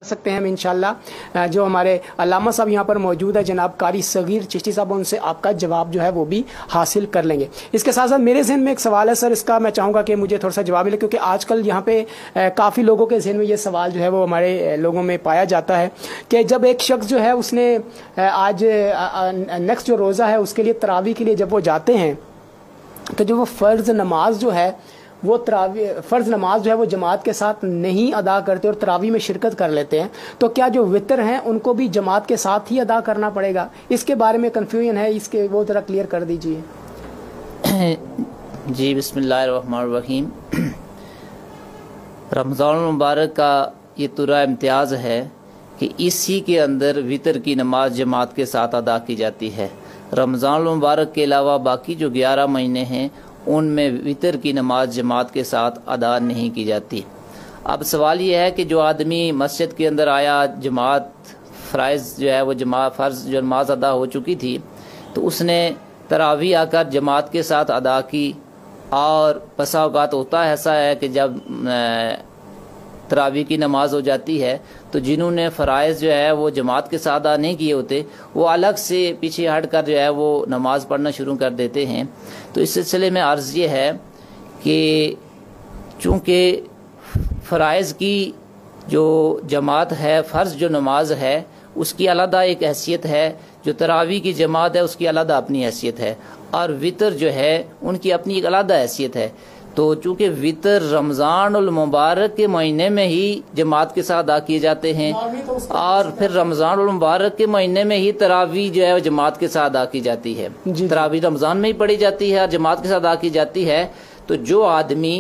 सकते हैं हम इंशाल्लाह। जो हमारे अल्लामा साहब यहाँ पर मौजूद है जनाब कारी सगीर चिश्ती साहब, उनसे आपका जवाब जो है वो भी हासिल कर लेंगे। इसके साथ साथ मेरे जहन में एक सवाल है सर, इसका मैं चाहूँगा कि मुझे थोड़ा सा जवाब मिले, क्योंकि आजकल यहाँ पे काफ़ी लोगों के जहन में ये सवाल जो है वो हमारे लोगों में पाया जाता है कि जब एक शख्स जो है उसने आज नेक्स्ट जो रोज़ा है उसके लिए तरावी के लिए जब वो जाते हैं तो जो वो फ़र्ज़ नमाज जो है वो फ़र्ज़ नमाज जो है वो जमात के साथ नहीं अदा करते और तरावी में शिरकत कर लेते हैं, तो क्या जो वितर हैं उनको भी जमात के साथ ही अदा करना पड़ेगा? इसके बारे में कन्फ्यूजन है, इसके वो ज़रा क्लियर कर दीजिए। जी बिस्मिल्लाहिर्रहमानिर्रहीम। रमज़ान मुबारक का ये तुरा इम्तियाज़ है कि इसी के अंदर वितर की नमाज जमात के साथ अदा की जाती है। रमज़ान मुबारक के अलावा बाकी जो 11 महीने हैं उनमें वितर की नमाज जमात के साथ अदा नहीं की जाती। अब सवाल ये है कि जो आदमी मस्जिद के अंदर आया, जमात फ़राइज़ जो है वो फ़र्ज़ जो नमाज अदा हो चुकी थी, तो उसने तरावी आकर जमात के साथ अदा की। और बसा औक़ात होता है ऐसा है कि जब तरावी की नमाज हो जाती है तो जिन्होंने फ़राइज़ जो है वो जमात के साथ अदा नहीं किए होते वो अलग से पीछे हट कर जो है वो नमाज़ पढ़ना शुरू कर देते हैं। तो इस सिलसिले में अर्ज़ ये है कि चूँकि फ़राइज़ की जो जमात है, फ़र्ज़ जो नमाज है उसकी अलग एक हैसियत है, जो तरावी की जमात है उसकी अलग अपनी हैसियत है, और वितर जो है उनकी अपनी एक अलग हैसियत है। तो चूँकि वितर रमज़ानुल मुबारक के महीने में ही जमात के साथ अदा किए जाते हैं और फिर रमज़ानुल मुबारक के महीने में ही तरावी जो है जमात के साथ अदा की जाती है। तरावी रमज़ान में ही पढ़ी जाती है और जमात के साथ अदा की जाती है। तो जो आदमी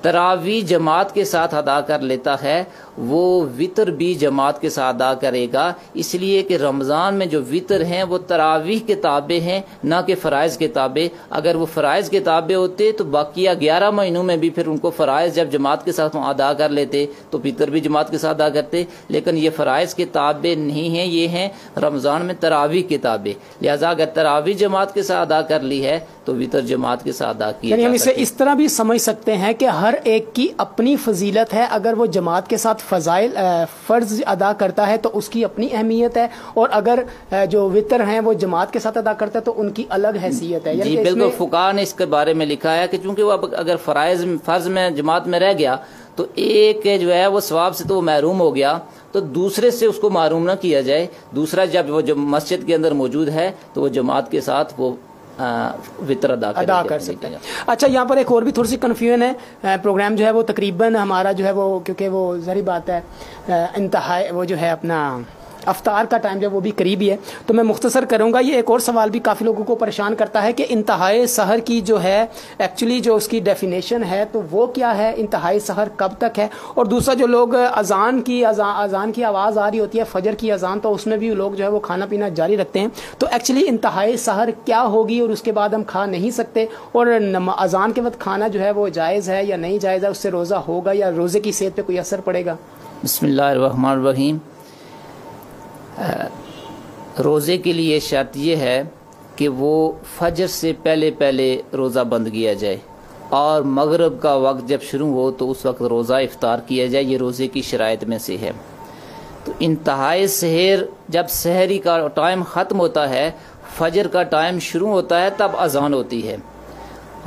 तरावी जमात के साथ अदा कर लेता है वो वितर भी जमात के साथ अदा करेगा, इसलिए कि रमज़ान में जो वितर हैं वो तरावी के ताबे हैं, ना कि फ़राइज़ के ताबे। अगर वो फ़राइज़ के ताबे होते तो बाकिया 11 महीनों में भी फिर उनको फ़राइज़ जब जमात के साथ अदा कर लेते तो वितर भी जमात के साथ अदा करते, लेकिन ये फ़राइज़ के ताबे नहीं हैं, ये हैं रमज़ान में तरावी के ताबे। लिहाजा अगर तरावी जमात के साथ अदा कर ली है तो वितर जमात के साथ अदा की। हम इसे इस तरह भी समझ सकते हैं कि हर एक की अपनी फजीलत है, अगर वो जमात के साथ फ़ज़ाइल फ़र्ज़ अदा करता है तो उसकी अपनी अहमियत है, और अगर जो वितर हैं वो जमात के साथ अदा करता है तो उनकी अलग हैसियत है। जी बिल्कुल, फुक़हा ने इसके बारे में लिखा है कि चूँकि वो अगर फ़र्ज़ में जमात में रह गया तो एक जो है वो सवाब से तो वो महरूम हो गया, तो दूसरे से उसको महरूम ना किया जाए। दूसरा जब वो जो मस्जिद के अंदर मौजूद है तो वो जमात के साथ वो वितर अदा कर सकते हैं। अच्छा, यहाँ पर एक और भी थोड़ी सी कन्फ्यूजन है। प्रोग्राम जो है वो तकरीबन हमारा जो है वो, क्योंकि वो ज़ाहिर बात है इंतहा वो जो है अपना अफ्तार का टाइम जो वो भी करीबी है, तो मैं मुख्तसर करूँगा। ये एक और सवाल भी काफ़ी लोगों को परेशान करता है कि इंतहाए सहर की जो है एक्चुअली जो उसकी डेफिनेशन है तो वो क्या है, इंतहाए सहर कब तक है? और दूसरा जो लोग अजान की आवाज़ आ रही होती है, फजर की अजान, तो उसमें भी लोग जो है वो खाना पीना जारी रखते हैं, तो एक्चुअली इंतहाए सहर क्या होगी और उसके बाद हम खा नहीं सकते? और अजान के वक्त खाना जो है वो जायज़ है या नहीं जायज़ है? उससे रोज़ा होगा या रोज़े की सेहत पर कोई असर पड़ेगा? बिस्मिल्लाहिर्रहमानिर्रहीम। रोज़े के लिए शर्त यह है कि वो फजर से पहले पहले रोज़ा बंद किया जाए और मगरिब का वक्त जब शुरू हो तो उस वक्त रोज़ा इफ्तार किया जाए। ये रोज़े की शराइत में से है। तो इंतहाई सहर, जब सहरी का टाइम ख़त्म होता है, फजर का टाइम शुरू होता है, तब अज़ान होती है।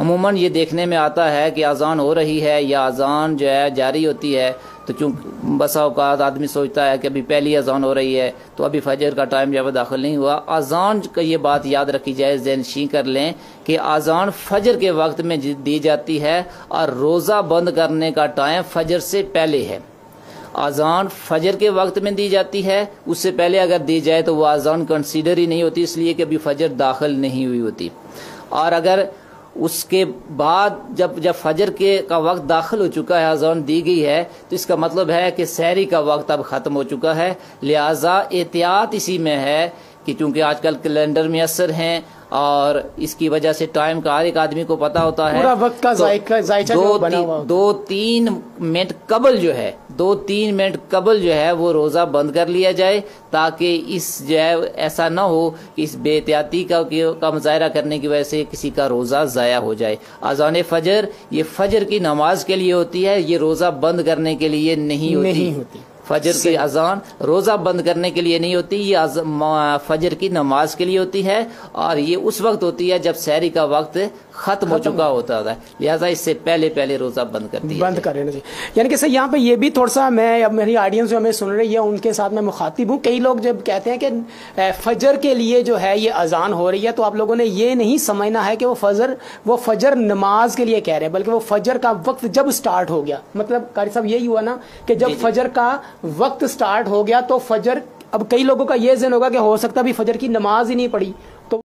अमूमन ये देखने में आता है कि अज़ान हो रही है या अज़ान जो है जारी होती है, तो चूँकि बसा औक़ात आदमी सोचता है कि अभी पहली अज़ान हो रही है तो अभी फजर का टाइम जब दाखिल नहीं हुआ। अज़ान का ये बात याद रखी जाए, ज़हनशीं कर लें कि अज़ान फजर के वक्त में दी जाती है और रोज़ा बंद करने का टाइम फजर से पहले है। अज़ान फजर के वक्त में दी जाती है, उससे पहले अगर दी जाए तो वह अज़ान कंसीडर ही नहीं होती, इसलिए कि अभी फजर दाखिल नहीं हुई होती। और अगर उसके बाद जब फजर के का वक्त दाखिल हो चुका है, अज़ान दी गई है, तो इसका मतलब है कि सहरी का वक्त अब ख़त्म हो चुका है। लिहाजा एहतियात इसी में है कि चूँकि आजकल कैलेंडर में असर हैं और इसकी वजह से टाइम का हर एक आदमी को पता होता है, पूरा वक्त का तो 2-3 मिनट कबल जो है 2-3 मिनट कबल जो है वो रोज़ा बंद कर लिया जाए, ताकि इस जो है ऐसा ना हो कि इस बेहतियाती का मुजाहरा करने की वजह से किसी का रोज़ा ज़ाया हो जाए। अज़ान फजर ये फजर की नमाज के लिए होती है, ये रोज़ा बंद करने के लिए नहीं होती। फजर की अजान रोज़ा बंद करने के लिए नहीं होती, ये फजर की नमाज के लिए होती है और ये उस वक्त होती है जब सहरी का वक्त खत्म हो चुका होता है, लिहाजा इससे पहले पहले रोज़ा बंद कर दिया बंद कर लेना चाहिए। यानी कि सर यहाँ पे ये भी थोड़ा सा, मैं अब मेरी ऑडियंस जो हमें सुन रही है उनके साथ मैं मुखातिब हूँ। कई लोग जब कहते हैं कि फजर के लिए जो है ये अजान हो रही है, तो आप लोगों ने ये नहीं समझना है कि वो फजर नमाज के लिए कह रहे हैं, बल्कि वो फजर का वक्त जब स्टार्ट हो गया, मतलब कारी साहब यही हुआ ना कि जब फजर का वक्त स्टार्ट हो गया तो फजर, अब कई लोगों का ये ज़हन होगा कि हो सकता है भी फजर की नमाज ही नहीं पढ़ी,